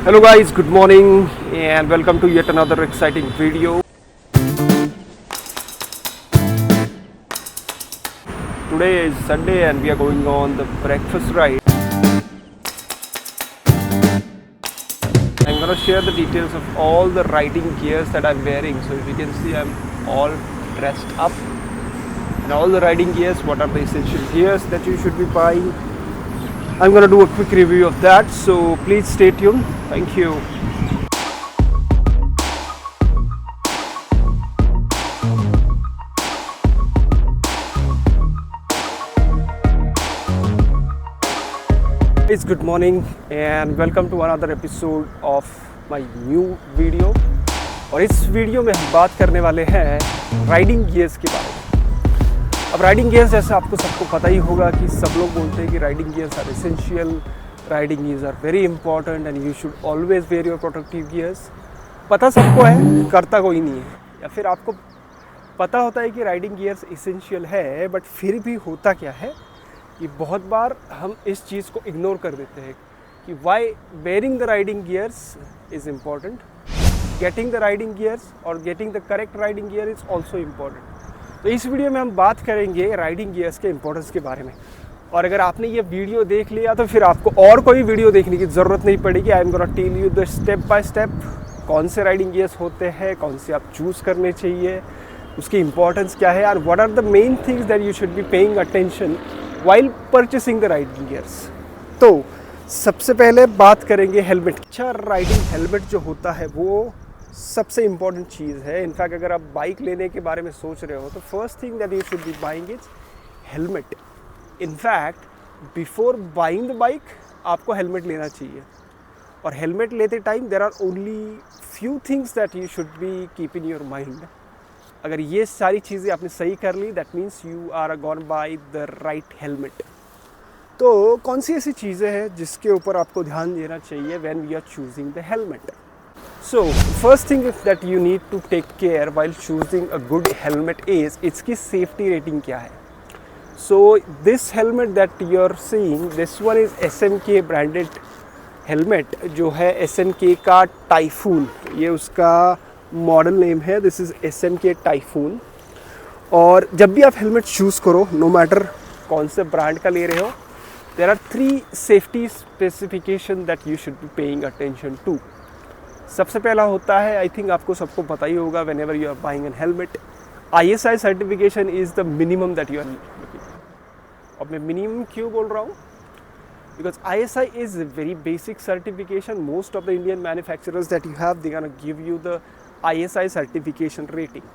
Hello guys, good morning and welcome to yet another exciting video. Today is Sunday and we are going on the breakfast ride. I'm gonna share the details of all the riding gears that I'm wearing. So if you can see, I'm all dressed up. And all the riding gears, what are the essential gears that you should be buying? I'm gonna do a quick review of that, so please stay tuned. Thank you. Guys, good morning and welcome to another episode of my new video. और इस video में हम बात करने वाले हैं riding gears के बारे में। अब राइडिंग गियर्स जैसे आपको सबको पता ही होगा कि सब लोग बोलते हैं कि riding gears are essential, riding gears are very important and you should always wear your protective gears. पता सबको है, करता कोई नहीं है। या फिर आपको पता होता है कि राइडिंग गियर्स एसेंशियल है, बट फिर भी होता क्या है कि बहुत बार हम इस चीज़ को इग्नोर कर देते हैं कि why wearing the riding gears is important, getting the riding gears और getting the correct riding gear is also important. तो इस वीडियो में हम बात करेंगे राइडिंग गियर्स के इम्पोर्टेंस के बारे में। और अगर आपने ये वीडियो देख लिया तो फिर आपको और कोई वीडियो देखने की ज़रूरत नहीं पड़ेगी। I am gonna tell you the step by step कौन से राइडिंग गियर्स होते हैं, कौन से आप चूज़ करने चाहिए, उसकी इम्पोर्टेंस क्या है और what are the main things that you should be paying attention while purchasing the riding gears. तो सबसे पहले बात करेंगे हेलमेट। अच्छा, राइडिंग हेलमेट जो होता है वो सबसे इम्पॉर्टेंट चीज़ है। इनफैक्ट अगर आप बाइक लेने के बारे में सोच रहे हो तो first thing that you should be buying is helmet. In fact before buying the bike आपको हेलमेट लेना चाहिए। और हेलमेट लेते time there are only few things that you should be keep in your mind. अगर ये सारी चीज़ें आपने सही कर ली, that means you are gonna buy the right helmet. तो कौन सी ऐसी चीज़ें हैं जिसके ऊपर आपको ध्यान देना चाहिए when we are choosing the helmet? So first thing that you need to take care while choosing a good helmet is इसकी सेफ्टी रेटिंग क्या है। So this helmet that you are seeing, this one is SMK branded helmet, जो है SMK का Typhoon, ये उसका model name है। This is SMK Typhoon. और जब भी आप हेलमेट चूज़ करो, नो मैटर कौन से ब्रांड का ले रहे हो, there are 3 safety specification that you should be paying attention to. सबसे पहला होता है, आई थिंक आपको सबको पता ही होगा, whenever you are buying an helmet, ISI certification is the minimum that you are looking. अब मैं मिनिमम क्यों बोल रहा हूँ? Because ISI is a very basic certification. Most of the Indian manufacturers that you have, they're gonna give you the ISI certification rating.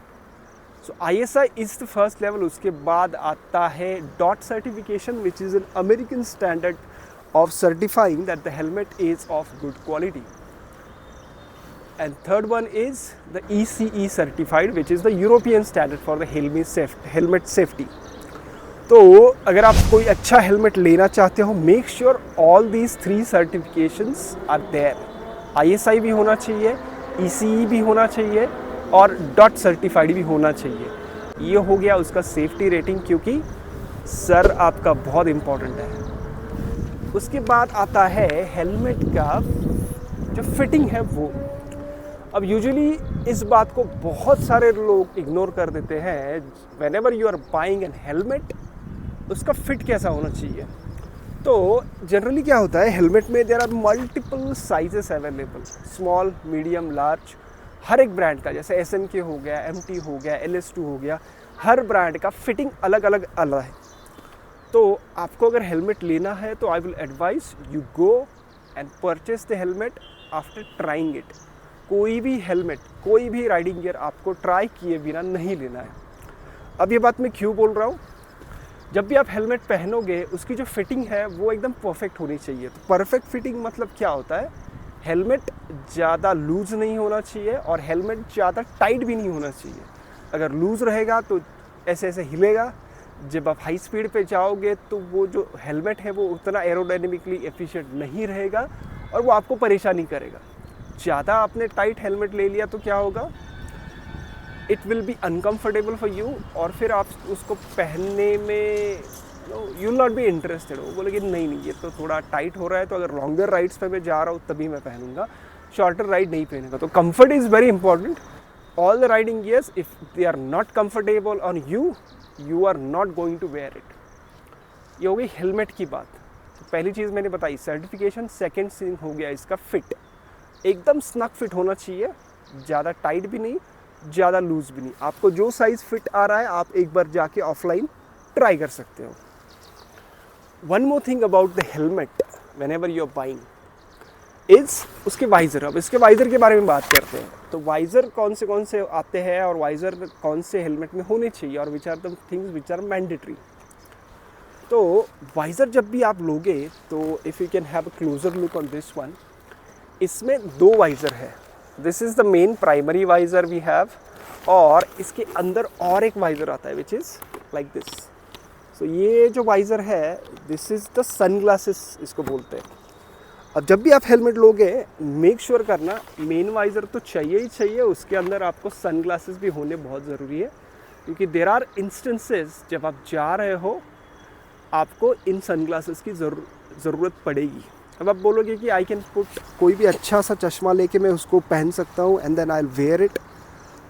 So ISI is the first level. उसके बाद आता है DOT certification, which is an American standard of certifying that the helmet is of good quality. And third one is the ECE certified, which is the European standard for the helmet safety. तो अगर आप कोई अच्छा helmet लेना चाहते हो, make sure all these 3 certifications are there. ISI भी होना चाहिए, ECE भी होना चाहिए और DOT सर्टिफाइड भी होना चाहिए। ये हो गया उसका सेफ्टी रेटिंग, क्योंकि सर आपका बहुत इम्पॉर्टेंट है। उसके बाद आता है हेलमेट का जो फिटिंग है वो। अब यूजुअली इस बात को बहुत सारे लोग इग्नोर कर देते हैं। Whenever you are buying an helmet, उसका फिट कैसा होना चाहिए। तो जनरली क्या होता है, हेलमेट में there are multiple sizes available, small, medium, large, हर एक ब्रांड का, जैसे SMK हो गया, MT हो गया, LS2 हो गया, हर ब्रांड का फिटिंग अलग अलग है। तो आपको अगर हेलमेट लेना है तो I will advise you go and purchase the helmet after trying it. कोई भी हेलमेट, कोई भी राइडिंग गियर आपको ट्राई किए बिना नहीं लेना है। अब ये बात मैं क्यों बोल रहा हूँ? जब भी आप हेलमेट पहनोगे, उसकी जो फिटिंग है वो एकदम परफेक्ट होनी चाहिए। तो परफेक्ट फिटिंग मतलब क्या होता है? हेलमेट ज़्यादा लूज़ नहीं होना चाहिए और हेलमेट ज़्यादा टाइट भी नहीं होना चाहिए। अगर लूज़ रहेगा तो ऐसे ऐसे हिलेगा, जब आप हाई स्पीड पे जाओगे तो वो जो हेलमेट है वो उतना एरोडायनेमिकली एफिशिएंट नहीं रहेगा और वो आपको परेशानी करेगा। ज़्यादा आपने टाइट हेलमेट ले लिया तो क्या होगा? It will be uncomfortable for you और फिर आप उसको पहनने में you will not be interested. वो बोलेगी नहीं नहीं ये तो थोड़ा टाइट हो रहा है, तो अगर लॉन्गर राइड्स पे मैं जा रहा हूँ तभी मैं पहनूंगा, शॉर्टर राइड नहीं पहनेगा। तो comfort is very important. All the riding gears if they are not comfortable on you, you are not going to wear it. ये हो गई हेलमेट की बात। तो पहली चीज़ मैंने बताई सर्टिफिकेशन, सेकेंड थिंग हो गया इसका फिट। एकदम स्नक फिट होना चाहिए, ज़्यादा टाइट भी नहीं, ज़्यादा लूज भी नहीं। आपको जो साइज़ फिट आ रहा है आप एक बार जाके ऑफलाइन ट्राई कर सकते हो। One more thing about the helmet whenever you are buying is उसके वाइज़र। अब इसके वाइज़र के बारे में बात करते हैं। तो वाइज़र कौन से आते हैं और वाइज़र कौन से हेलमेट में होने चाहिए, और which are the things which are mandatory. तो वाइज़र जब भी आप लोगे तो if you can have a closer look on this one, इसमें दो वाइज़र है। This is the main primary visor we have, और इसके अंदर और एक वाइज़र आता है which is like this. So ये जो वाइज़र है this is the sun glasses इसको बोलते हैं। अब जब भी आप हेलमेट लोगे मेक श्योर करना मेन वाइज़र तो चाहिए ही चाहिए, उसके अंदर आपको सन ग्लासेस भी होने बहुत ज़रूरी है, क्योंकि देर आर इंस्टेंसेस जब आप जा रहे हो आपको इन सन ग्लासेस की ज़रूरत पड़ेगी। अब आप बोलोगे कि आई कैन पुट कोई भी अच्छा सा चश्मा लेके मैं उसको पहन सकता हूँ and then I will wear it.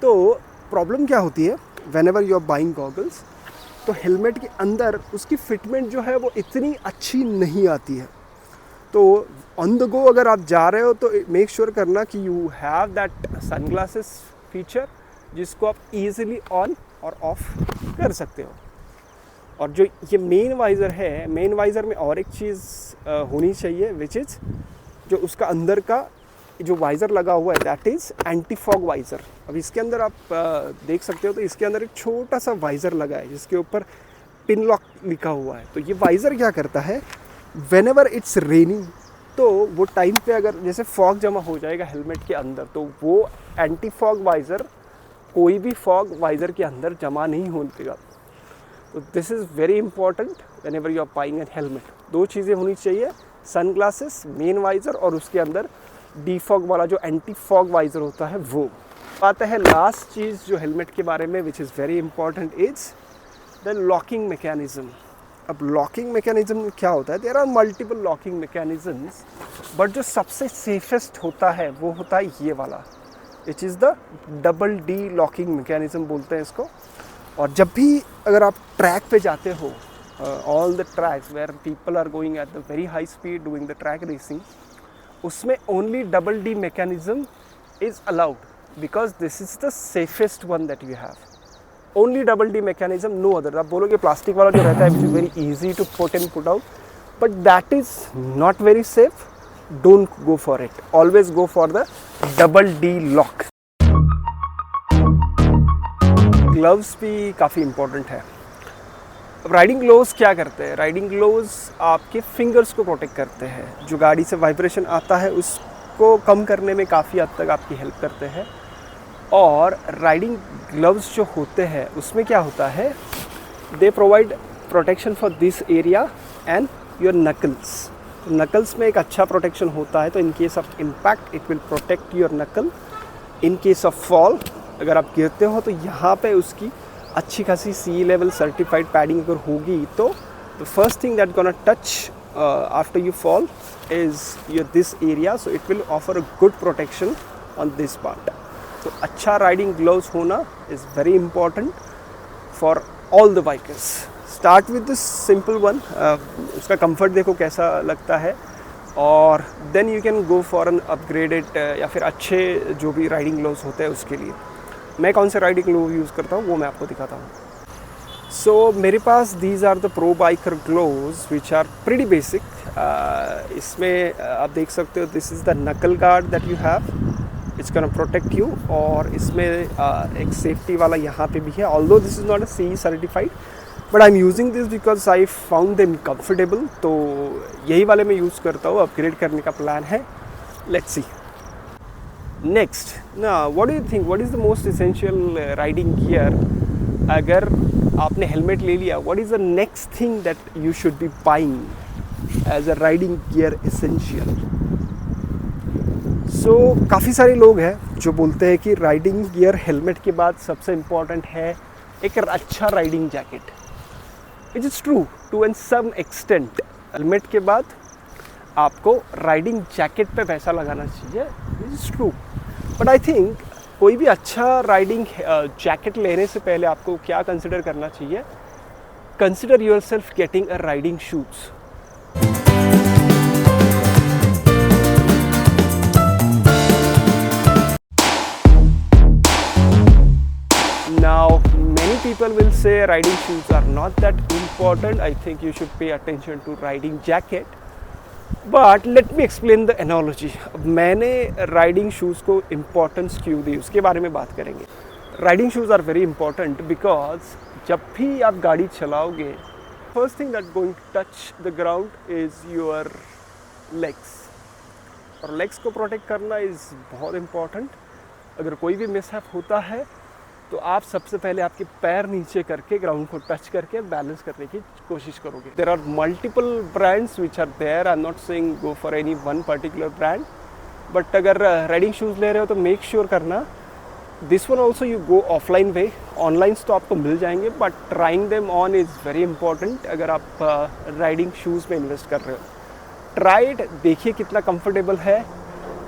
तो प्रॉब्लम क्या होती है whenever you are buying goggles, तो हेलमेट के अंदर उसकी फिटमेंट जो है वो इतनी अच्छी नहीं आती है। तो ऑन द गो अगर आप जा रहे हो तो मेक श्योर करना कि you have that sunglasses feature जिसको आप ईजिली ऑन और ऑफ कर सकते हो। और जो ये मेन वाइज़र है, मेन वाइज़र में और एक चीज़ होनी चाहिए विच इज़ जो उसका अंदर का जो वाइज़र लगा हुआ है that is anti fog visor. अब इसके अंदर आप देख सकते हो तो इसके अंदर एक छोटा सा वाइज़र लगा है जिसके ऊपर पिन लॉक लिखा हुआ है। तो ये वाइज़र क्या करता है, वेन एवर इट्स रेनिंग, तो वो टाइम पे अगर जैसे फॉग जमा हो जाएगा हेलमेट के अंदर तो वो एंटी फॉग वाइज़र कोई भी फॉग वाइज़र के अंदर जमा नहीं होने देगा। तो this is very important whenever you are buying an helmet. दो चीज़ें होनी चाहिए, सन ग्लासेस, मेन वाइज़र, और उसके अंदर डी फॉग वाला जो एंटी फॉग वाइज़र होता है वो। आता है लास्ट चीज़ जो हेलमेट के बारे में which is very important is the locking mechanism. अब लॉकिंग मैकेनिज़्म क्या होता है, there are multiple locking mechanisms, but जो सबसे सेफेस्ट होता है वो होता है ये वाला, which is the double D locking mechanism बोलते हैं इसको। और जब भी अगर आप ट्रैक पे जाते हो, all the tracks where people are going at the very high speed doing the track racing, उसमें only double D mechanism is allowed because this is the safest one that you have. Only double D mechanism, no other. आप बोलोगे plastic वाला जो रहता है which is very easy to put and put out, but that is not very safe, don't go for it, always go for the double D lock. Gloves भी काफ़ी important है। अब राइडिंग ग्लोव्स क्या करते हैं, राइडिंग ग्लोव्स आपके fingers को protect करते हैं। जो गाड़ी से वाइब्रेशन आता है उसको कम करने में काफ़ी हद तक आपकी हेल्प करते हैं। और राइडिंग ग्लव्स जो होते हैं उसमें क्या होता है, they provide protection for this area and your knuckles. Knuckles में एक अच्छा प्रोटेक्शन होता है, तो in case of impact it will protect your knuckle. In case of fall, अगर आप गिरते हो तो यहाँ पे उसकी अच्छी खासी सी लेवल सर्टिफाइड पैडिंग अगर होगी तो the first thing that gonna touch after you fall is your this area, so it will offer a good protection on this part. तो अच्छा राइडिंग ग्लव्स होना is very important for all the bikers. Start with this simple one, उसका comfort देखो कैसा लगता है, और then you can go for an upgraded या फिर अच्छे जो भी राइडिंग ग्लव्स होते हैं उसके लिए। मैं कौन से राइडिंग ग्लोव यूज़ करता हूँ वो मैं आपको दिखाता हूँ। सो मेरे पास these are the pro biker gloves which are pretty basic. इसमें आप देख सकते हो this is the knuckle guard that you have, it's gonna protect you. और इसमें एक सेफ्टी वाला यहाँ पे भी है, although this is not a CE certified, but I am using this because I found them comfortable. तो यही वाले मैं यूज़ करता हूँ, अपग्रेड करने का प्लान है, लेट्स सी। नेक्स्ट ना, what do you think, what is the most essential riding gear? अगर आपने हेलमेट ले लिया, what is the next thing that you should be buying as a riding gear essential? So काफ़ी सारे लोग हैं जो बोलते हैं कि राइडिंग गियर हेलमेट के बाद सबसे इम्पॉर्टेंट है एक अच्छा riding jacket. It is true, to an some extent helmet के बाद आपको राइडिंग जैकेट पे पैसा लगाना चाहिए, it's true. But I think कोई भी अच्छा राइडिंग जैकेट लेने से पहले आपको क्या कंसिडर करना चाहिए, consider your self getting a riding shoes. Now, many people will say riding shoes are not that important. I think you should pay attention to riding jacket. But let me explain the analogy. अब मैंने riding shoes को importance क्यों दी उसके बारे में बात करेंगे। Riding shoes are very important because जब भी आप गाड़ी चलाओगे, first thing that going to touch the ground is your legs. और legs को protect करना is बहुत important. अगर कोई भी मिसहैप होता है तो आप सबसे पहले आपके पैर नीचे करके ग्राउंड को टच करके बैलेंस करने की कोशिश करोगे। There are multiple brands which are there, I am not saying go for any one particular brand, but अगर राइडिंग शूज़ ले रहे हो तो मेक श्योर करना this one also you go offline way. Online तो आपको मिल जाएंगे but trying them on is very important अगर आप राइडिंग शूज़ में इन्वेस्ट कर रहे हो। ट्राई इट, देखिए कितना कंफर्टेबल है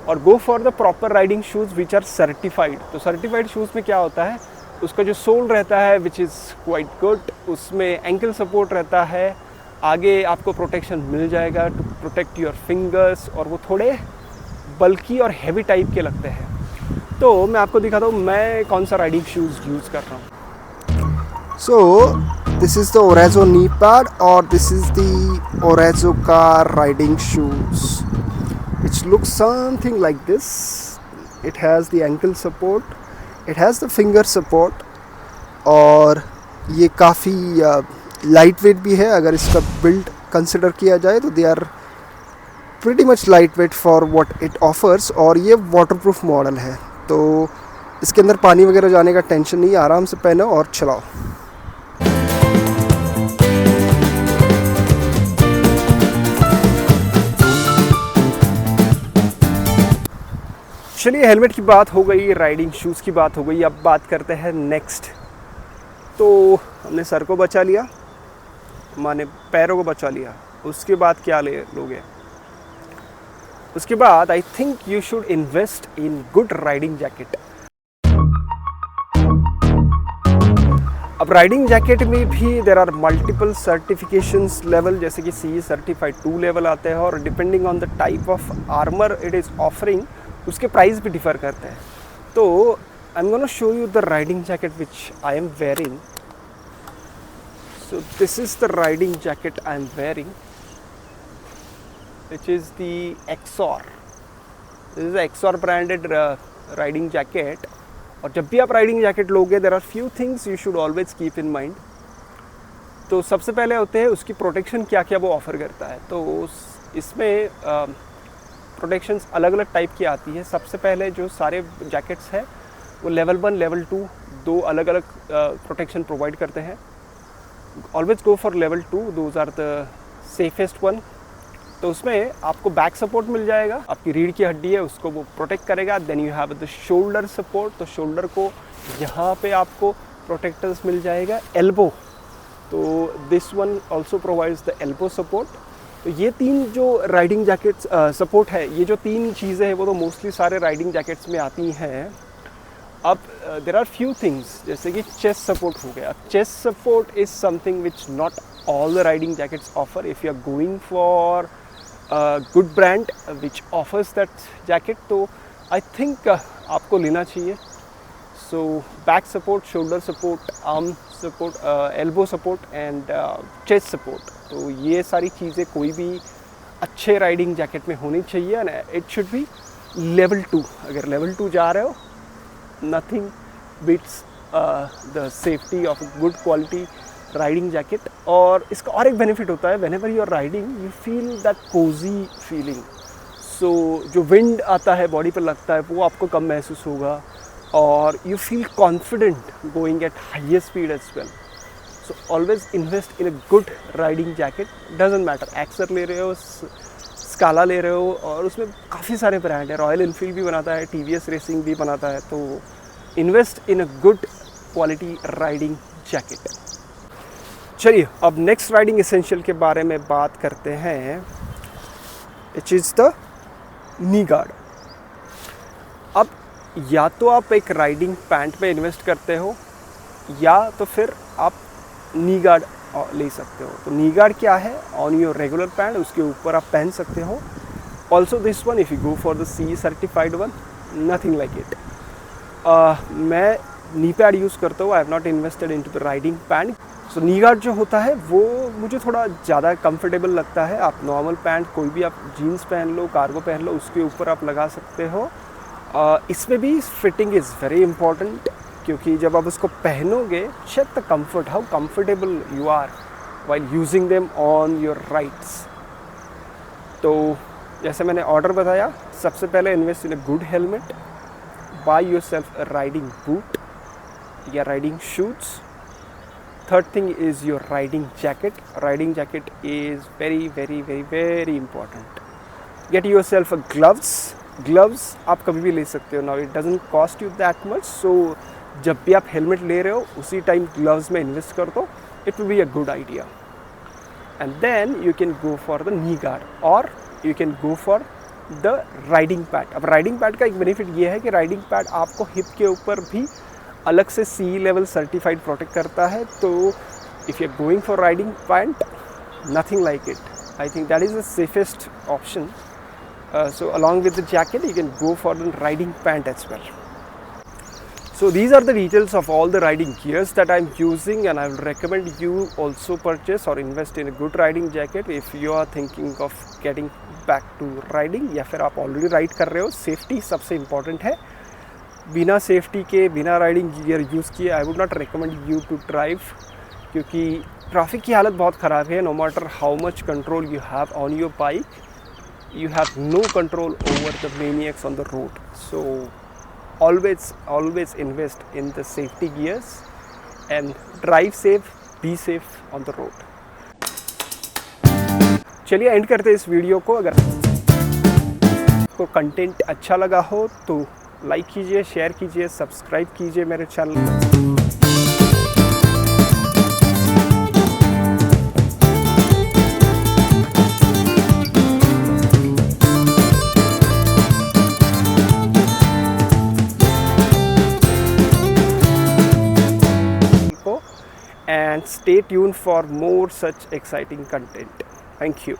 और go for the proper riding shoes which are certified. तो सर्टिफाइड शूज़ में क्या होता है, उसका जो सोल रहता है विच इज़ क्वाइट गुड, उसमें एंकल सपोर्ट रहता है, आगे आपको प्रोटेक्शन मिल जाएगा टू प्रोटेक्ट योर फिंगर्स, और वो थोड़े बल्की और हैवी टाइप के लगते हैं। तो मैं आपको दिखाता हूँ मैं कौन सा राइडिंग शूज़ यूज़ कर रहा हूँ। So this is the Orazo knee pad or this is the Orazo car riding shoes, which looks something like this. It has the ankle support, it has the finger support और ये काफ़ी light weight भी है। अगर इसका build consider किया जाए तो they are pretty much lightweight for what it offers. और ये वाटरप्रूफ मॉडल है तो इसके अंदर पानी वगैरह जाने का टेंशन नहीं, आराम से पहनो और चलाओ। चलिए हेलमेट की बात हो गई, राइडिंग शूज़ की बात हो गई, अब बात करते हैं नेक्स्ट। तो हमने सर को बचा लिया, माने पैरों को बचा लिया, उसके बाद क्या लोगे? उसके बाद I think you should invest in good riding jacket. अब राइडिंग जैकेट में भी there are multiple certifications level, जैसे कि CE सर्टिफाइड 2 लेवल आते हैं और depending on the type of armour it is offering उसके प्राइस भी डिफ़र करते हैं। तो I am gonna show you the riding jacket which I am wearing. So this is the riding jacket I am wearing which is the Axor. This is Axor branded riding jacket. और जब भी आप riding jacket लोगे there are few things you should always keep in mind. तो सबसे पहले होते हैं उसकी प्रोटेक्शन क्या क्या वो ऑफ़र करता है। तो इसमें प्रोटेक्शंस अलग अलग टाइप की आती है। सबसे पहले जो सारे जैकेट्स हैं वो लेवल 1 लेवल 2 दो अलग अलग प्रोटेक्शन प्रोवाइड करते हैं। Always go for level 2, those are the safest one. तो उसमें आपको बैक सपोर्ट मिल जाएगा, आपकी रीढ़ की हड्डी है उसको वो प्रोटेक्ट करेगा। Then you have the shoulder support, तो शोल्डर को यहाँ पे आपको प्रोटेक्टर्स मिल जाएगा। एल्बो, तो this one also provides the elbow support. तो ये तीन जो राइडिंग जैकेट्स सपोर्ट है, ये जो तीन चीज़ें हैं वो तो मोस्टली सारे राइडिंग जैकेट्स में आती हैं। अब देर आर फ्यू थिंग्स जैसे कि चेस्ट सपोर्ट हो गया। Chest support is something which not all the riding jackets offer. If you are going for good brand which offers that jacket तो आई थिंक आपको लेना चाहिए। So back support, shoulder support, arm support, elbow support and chest support, तो ये सारी चीज़ें कोई भी अच्छे राइडिंग जैकेट में होनी चाहिए। And it should be level 2। अगर लेवल 2 जा रहे हो, nothing beats the safety of good quality riding jacket. और इसका और एक बेनिफिट होता है, whenever you are riding you feel that cozy feeling. So जो विंड आता है बॉडी पर लगता है वो आपको कम महसूस होगा और you feel confident going at higher speed as well. So always invest in a good riding jacket. Doesn't matter Axer ले रहे हो, Scala ले रहे हो, और उसमें काफ़ी सारे ब्रांड है। रॉयल इनफील्ड भी बनाता है, TVS रेसिंग भी बनाता है। तो invest in a good quality riding jacket. चलिए अब नेक्स्ट राइडिंग एसेंशियल के बारे में बात करते हैं, which is the knee guard. अब या तो आप एक राइडिंग पैंट पे इन्वेस्ट करते हो या तो फिर आप नी गार्ड ले सकते हो। तो नी गार्ड क्या है? ऑन योर रेगुलर पैंट उसके ऊपर आप पहन सकते हो। Also this one, if you go for the CE certified one, nothing like it. मैं नी पैड यूज़ करता हूँ, I have not invested into the riding pant. So knee guard जो होता है वो मुझे थोड़ा ज़्यादा कंफर्टेबल लगता है। आप नॉर्मल पैंट कोई भी आप जीन्स पहन लो, कार्गो पहन लो, उसके ऊपर आप लगा सकते हो। इसमें भी फिटिंग इज़ वेरी इंपॉर्टेंट, क्योंकि जब आप उसको पहनोगे, check the comfort, how comfortable you are while using them on your rides. तो जैसे मैंने ऑर्डर बताया, सबसे पहले invest in a good helmet, buy yourself a riding boot या riding shoes. Third thing is your riding jacket. Riding jacket is very important. Get yourself a gloves. Gloves आप कभी भी ले सकते हो। Now it doesn't cost you that much. So जब भी आप हेलमेट ले रहे हो उसी टाइम ग्लव्स में इन्वेस्ट कर दो, it will be a good idea. And then you can go for the knee guard or you can go for the riding pad. अब riding pad का एक बेनिफिट ये है कि riding pad आपको हिप के ऊपर भी अलग से CE लेवल सर्टिफाइड प्रोटेक्ट करता है। तो if you are going for riding pant, nothing like it. I think that is the safest option. So along with the jacket you can go for the riding pant as well. So these are the details of all the riding gears that I'm using, and I will recommend you also purchase or invest in a good riding jacket if you are thinking of getting back to riding, या फिर आप already ride कर रहे हो। Safety सबसे important है। बिना safety के, बिना राइडिंग गियर यूज़ किए I would not recommend you to drive, क्योंकि ट्रैफिक की हालत बहुत ख़राब है। No matter how much control you have on your bike, you have no control over the maniacs on the road. So always invest in the safety gears and drive safe, be safe on the road. चलिए and करते हैं इस video को। अगर आपको content अच्छा लगा हो तो लाइक कीजिए, शेयर कीजिए, सब्सक्राइब कीजिए मेरे चैनल को। And stay tuned for more such exciting content. Thank you.